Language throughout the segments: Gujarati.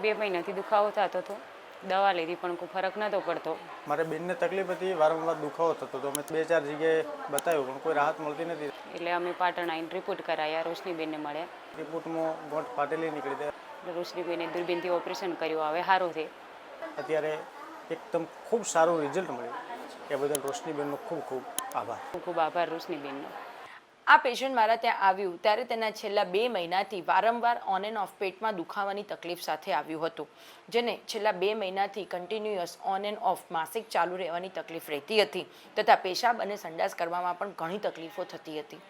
2 મહિનાથી દુખાવો થતો હતો, દવા લીધી પણ કોઈ ફરક નહોતો પડતો. મારે બેનને તકલીફ હતી, વારંવાર દુખાવો થતો હતો. અમે 2-4 જગ્યાએ બતાવ્યું પણ કોઈ રાહત મળતી નથી. એટલે અમે પાટણ આવીને રિપોર્ટ કરાયા, રોશનીબેનને મળ્યા. રિપોર્ટમાં ગોઠ ફાટેલી નીકળી હતી. એટલે રોશનીબેને દૂરબીનથી ઓપરેશન કર્યું, હવે સારું છે. અત્યારે એકદમ ખૂબ સારું રિઝલ્ટ મળ્યું. એ બદલ રોશનીબેનનો ખૂબ ખૂબ આભાર. ખૂબ ખૂબ આભાર રોશનીબેનનો. આ પેશન્ટ મારા ત્યાં આવ્યું ત્યારે તેના છેલ્લા 2 મહિનાથી વારંવાર ઓન એન્ડ ઓફ પેટમાં દુખાવાની તકલીફ સાથે આવ્યું હતું, જેને છેલ્લા 2 મહિનાથી કન્ટિન્યુઅસ ઓન એન્ડ ઓફ માસિક ચાલુ રહેવાની તકલીફ રહેતી હતી તથા પેશાબ અને સંડાસ કરવામાં પણ ઘણી તકલીફો થતી હતી.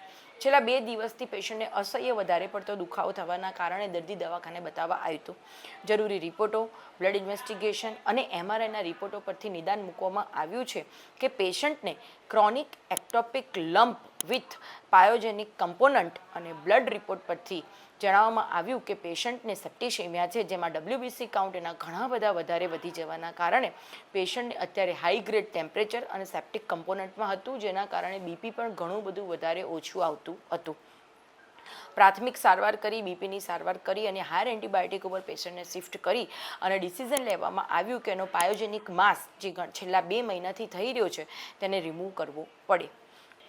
છેલ્લા 2 દિવસથી પેશન્ટને અસહ્ય વધારે પડતો દુખાવો થવાના કારણે દર્દી દવાખાને બતાવવા આવ્યું હતું. જરૂરી રિપોર્ટો, બ્લડ ઇન્વેસ્ટિગેશન અને MRIના રિપોર્ટો પરથી નિદાન મૂકવામાં આવ્યું છે કે પેશન્ટને chronic ectopic lump with pyogenic component અને બ્લડ રિપોર્ટ પરથી જણાવવામાં આવ્યું કે પેશન્ટને સેપ્ટિસેમિયા છે, જેમાં WBC કાઉન્ટ એના ઘણા બધા વધારે વધી જવાના કારણે પેશન્ટને અત્યારે હાઈ ગ્રેડ ટેમ્પરેચર અને સેપ્ટિક કમ્પોનન્ટમાં હતું, જેના કારણે બીપી પણ ઘણું બધું વધારે ઓછું આવતું હતું. પ્રાથમિક સારવાર કરી, બીપીની સારવાર કરી અને હાયર એન્ટીબાયોટિક ઉપર પેશન્ટને શિફ્ટ કરી અને ડિસિઝન લેવામાં આવ્યું કે એનો પાયોજેનિક માસ જે છેલ્લા 2 મહિનાથી થઈ રહ્યો છે તેને રિમૂવ કરવો પડે.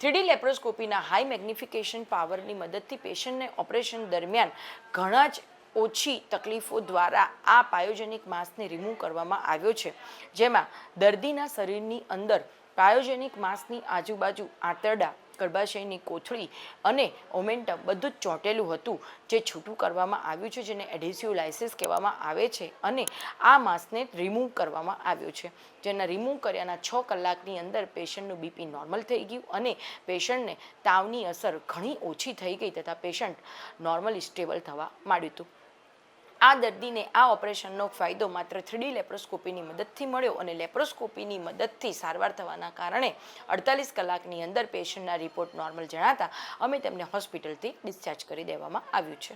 3D લેપ્રોસ્કોપીના હાઈ મેગ્નિફિકેશન પાવરની મદદથી પેશન્ટને ઓપરેશન દરમિયાન ઘણા જ ઓછી તકલીફો દ્વારા આ પાયોજેનિક માસને રિમૂવ કરવામાં આવ્યો છે, જેમાં દર્દીના શરીરની અંદર પાયોજેનિક માસની આજુબાજુ આંતરડા, ગર્ભાશયની કોથળી અને ઓમેન્ટમ બધું જ ચોંટેલું હતું, જે છૂટું કરવામાં આવ્યું છે, જેને એડહેસિવ લાઇસિસ કહેવામાં આવે છે. અને આ માસને રિમૂવ કરવામાં આવ્યો છે, જેના રિમૂવ કર્યાના 6 કલાકની અંદર પેશન્ટનું બીપી નોર્મલ થઈ ગયું અને પેશન્ટને તાવની અસર ઘણી ઓછી થઈ ગઈ તથા પેશન્ટ નોર્મલ સ્ટેબલ થવા માંડ્યું હતું. આ દર્દીને આ ઓપરેશનનો ફાયદો માત્ર 3D લેપ્રોસ્કોપીની મદદથી મળ્યો અને લેપ્રોસ્કોપીની મદદથી સારવાર થવાના કારણે 48 કલાકની અંદર પેશન્ટના રિપોર્ટ નોર્મલ જણાતા અમે તેમને હોસ્પિટલથી ડિસ્ચાર્જ કરી દેવામાં આવ્યું છે.